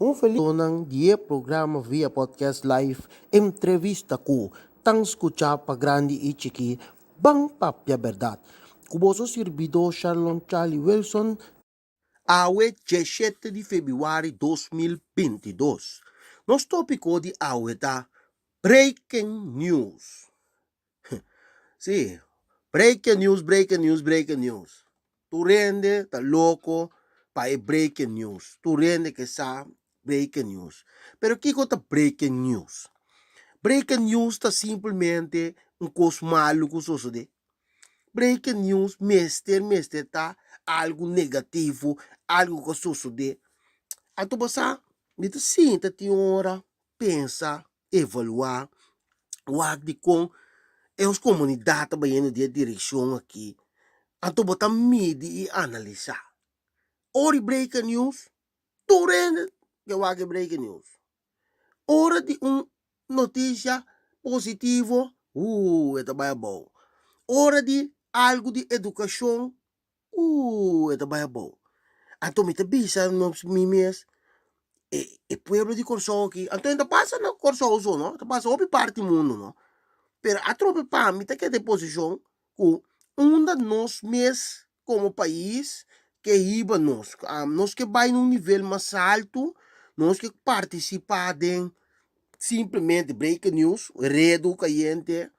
Um feliz ng dia programa via podcast live entrevista ko tang escuchar pa grande e chiqui bang papia verdad. Kuboso servidor Charlon Charlie Wilson awe 17 de februário 2022. Nos tópico de awe tá breaking news. Sim, breaking news. Tu rende, tá louco, para breaking news. Tu rende que sa breaking news. Pero que conta breaking news? Breaking news tá simplesmente coisa maluco sucede. Breaking news, mester tá algo negativo, algo que sucede. A tu basa, dito sim, tá hora, pensa, evaluar, wag de com os comunidade trabalhando de direção aqui. Anto botar medir e analisar. Ori breaking news, tu rende que wag breaking news. Hora de notícia positivo, esta vai bom. Hora de algo de educação, esta vai bom. Anto me te bisa nos mimes, pueblo de Corsó aqui, anto ainda passa na Corsó uso, no? Te passa outra parte do mundo, no? Pero a tropa pa me te que de posição com onda nós mes como país que iba nós que vai num nível mais alto, nós que participar de simplesmente break news, redo caliente,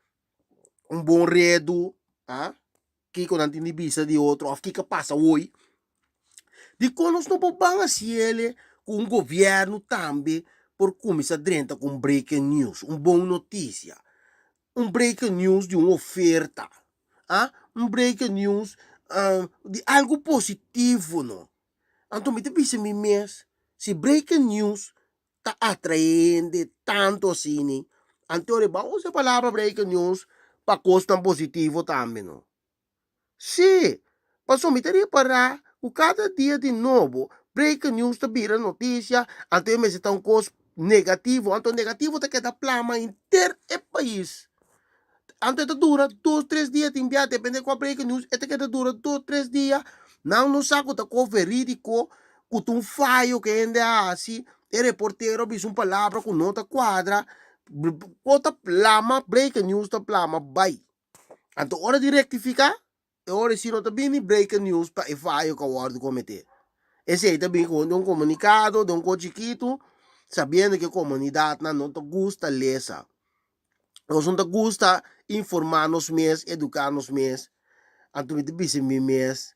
bom redo, que quando a gente visa de outro, o que passa hoje, de quando nós não podemos ele com o governo também, por começar dentro com breaking news, boa notícia, breaking news de uma oferta, breaking news de algo positivo, não? Então, me disse me mesmo, se breaking news está atraindo tanto assim, né? Então, usa a palavra breaking news para coisa tão positivo também, não? Sim, passou me teria para o cada dia de novo, breaking news está vira notícia, então, me está coisa negativo, então, negativo está que dá plama inteiro o país. Antes dura 2-3 dias, enviar, depende qual breaking news, até que dura 2-3 dias, não sabe o verídico, com um falho que ainda assim, o reporteiro diz uma palavra com nota quadra, outra plama, breaking news, tá plama, vai. Então, hora de rectificar, é hora de não tá bem breaking news para o falho que o ordem cometer. Esse aí também com um comunicado, de um chiquito, sabendo que a comunidade não te gusta ler essa. Nós não te gusta informar-nos mesmos, educar-nos mesmos, então me disse mesmo,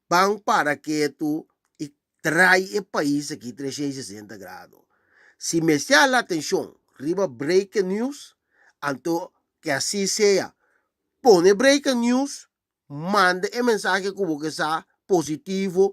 bang para que tu e trai o país aqui 360 graus. Se me chama a atenção, riba breaking news, então que assim seja, põe breaking news, manda a mensagem como que está positivo,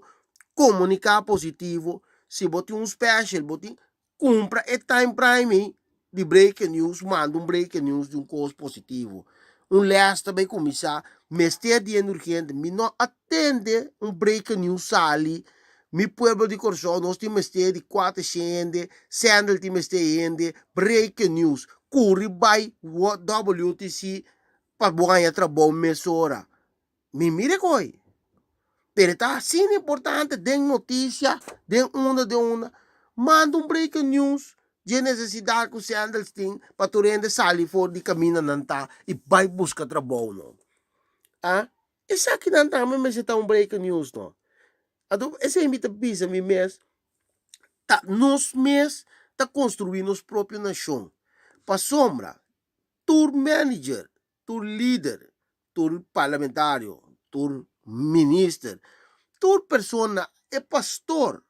comunicar positivo, se bote special, bote compra e time prime de breaking news, manda breaking news de coisa positivo. Leste também começar, mas tem dia urgente, me não atende breaking news ali, mi pueblo de Corsó, nós temos de 400, Sandal temos de breaking news, curry by WTC, para ganhar trabalho mesora. Me mire coi. Pero está assim importante, den notícia, den uma, manda breaking news, de necessidade que você anda assim, para tu rende sali for de caminho não tá, e vai buscar trabalho, não. Isso aqui não tá, mas está breaking news, não. Então, esse é a pisa, me mês, tá, nós mês, tá construindo nossa própria nação. Para sombra, tour manager, tour líder, tour parlamentário, tour ministro, tour persona é pastor.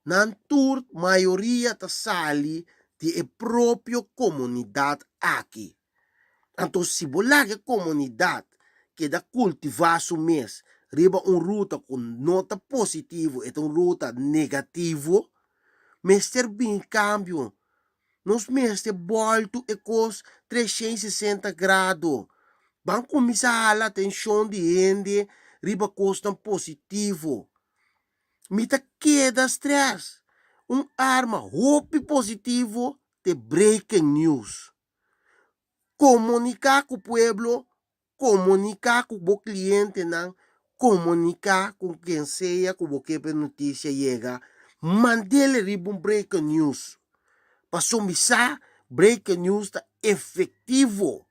Nan tour maioria ta sali de própria comunidade aqui. Então, se bolar que comunidade que da cultivar su mês, riba ruta com nota positivo e ruta negativo, mas ter bem câmbio. Nos meses de volta e cos 360 graus. Vamos começar a atenção de gente, riba costa positivo. Mita queda stress. Arma hope positivo de breaking news. Comunicar com o pueblo, comunicar com o cliente, não, comunicar com quem seja, com o que a notícia chega, mandele ribum breaking news. Pasumisa, breaking news ta efetivo.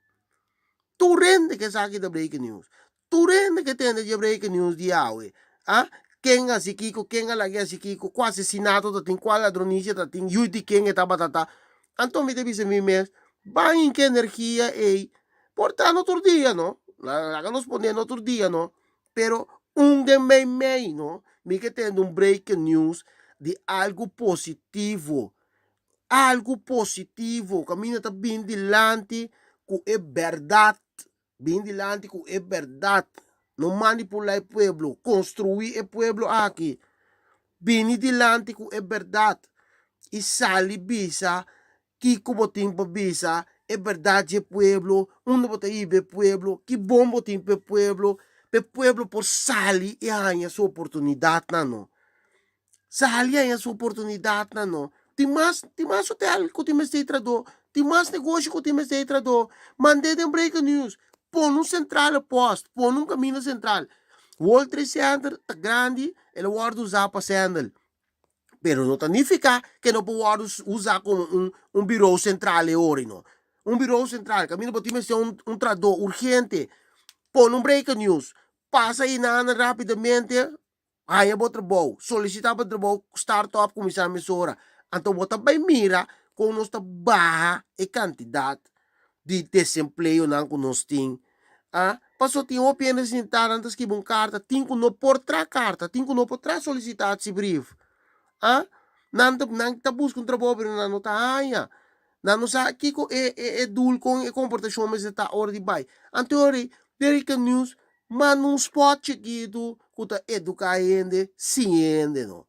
Tu rende que saque da breaking news. Tu rende que tende de breaking news di awe. Ah? Kenga si kiko, kenga lagi si kiko, quase assassinato ta ting, qual ladronicia ta ting, yuti kenga ta batata. Anto mi devi se mi mes, bangin que energia ei, portando outro dia, no? Laga nos ponendo outro dia, no? Pero de mei, no? Mi que tendo breaking news de algo positivo. Algo positivo, caminha tá bem dilante com é verdade, bem dilante com é verdade. Não manipular o povo, construir o povo aqui. Bem dilante com é verdade. E sali bisa, que como tem para bisa, é verdade o povo, onde botar ir o povo, que bom botar o povo por sali e ganha sua oportunidade, não. Sali ganha sua oportunidade, não. Tem mais hotel que tem mais trado, tem mais negócio que tem mais trado. Mandei de break news, põe um central post, põe um caminho central. World Trade Center tá grande, ele pode usar para sandal. Pero não significa que não pode usar como um birô central ori, não. Um birô central, caminho para ter um tradutor urgente, põe um break news, passa aí na rapidamente. Aí eu trabalho, solicitar para trabalho, startup, começar a emissora. Então, você vai mirar com nossa barra e quantidade de desemprego que nós temos. Ah, passou tem apenas sentar antes que uma carta, tem que não por trás carta, tem que não por trás solicitar esse brief. Ah, não tá buscando trabalho, mas não tá aí. Não sabe que é duro com a comportação, mas está hora de vai. Então, American News, mas num spot seguido, que está educando, ciente, não.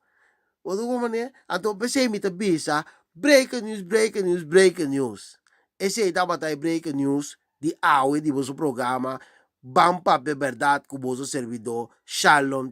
Ou de alguma maneira, então, pensei me bisa, breaking news, breaking news, breaking news. Esse aí estava aí breaking news, de aue, de vosso programa, bam pa verdade com o vosso servidor, Shalom